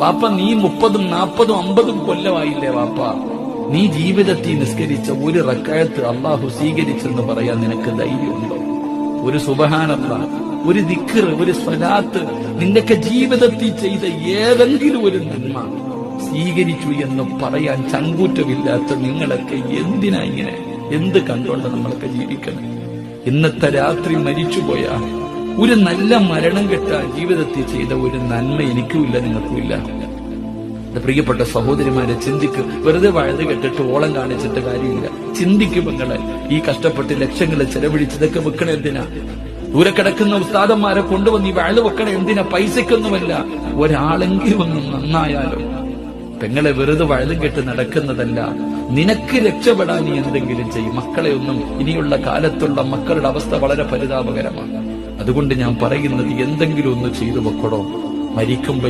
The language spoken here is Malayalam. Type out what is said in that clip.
വാപ്പ നീ 30, 40, 50 കൊല്ലമായില്ലേ വാപ്പ, നീ ജീവിതത്തിൽ നിസ്കരിച്ച ഒരു റക്അത്ത് അള്ളാഹു സ്വീകരിച്ചെന്ന് പറയാൻ നിനക്ക് ധൈര്യമുണ്ടോ? ഒരു സുബ്ഹാനല്ലാഹ്, ഒരു ദിക്ർ, ഒരു സ്വലാത്ത്, നിന്റെയൊക്കെ ജീവിതത്തിൽ ചെയ്ത ഏതെങ്കിലും ഒരു നന്മ സ്വീകരിച്ചു എന്ന് പറയാൻ ചങ്കൂറ്റമില്ലാത്ത നിങ്ങളൊക്കെ എന്തിനാ ഇങ്ങനെ? എന്ത് കണ്ടോണ്ട് നമ്മളൊക്കെ ജീവിക്കണം? ഇന്നത്തെ രാത്രി മരിച്ചുപോയ ഒരു നല്ല മരണം കെട്ടാൻ ജീവിതത്തിൽ ചെയ്ത ഒരു നന്മ എനിക്കുമില്ല, നിങ്ങൾക്കുമില്ല. പ്രിയപ്പെട്ട സഹോദരിമാരെ, ചിന്തിക്ക്. വെറുതെ വഴുത് കെട്ടിട്ട് ഓളം കാണിച്ചിട്ട് കാര്യമില്ല. ചിന്തിക്കും നിങ്ങളെ. ഈ കഷ്ടപ്പെട്ട് ലക്ഷങ്ങൾ ചെലവഴിച്ചതൊക്കെ വെക്കണ എന്തിനാ? ദൂരെ കിടക്കുന്ന ഉസ്താദന്മാരെ കൊണ്ടുവന്ന് ഈ വഴുത് വെക്കണ എന്തിനാ? പൈസക്കൊന്നുമല്ല, ഒരാളെങ്കിലും ഒന്നും നന്നായാലും. പെങ്ങളെ വെറുതെ വഴുതും കെട്ട് നടക്കുന്നതല്ല. നിനക്ക് രക്ഷപ്പെടാൻ നീ എന്തെങ്കിലും ചെയ്യും. മക്കളെ ഒന്നും, ഇനിയുള്ള കാലത്തുള്ള മക്കളുടെ അവസ്ഥ വളരെ പരിതാപകരമാണ്. അതുകൊണ്ട് ഞാൻ പറയുന്നത്, എന്തെങ്കിലും ഒന്ന് ചെയ്തു വെക്കണോ? മരിക്കുമ്പോ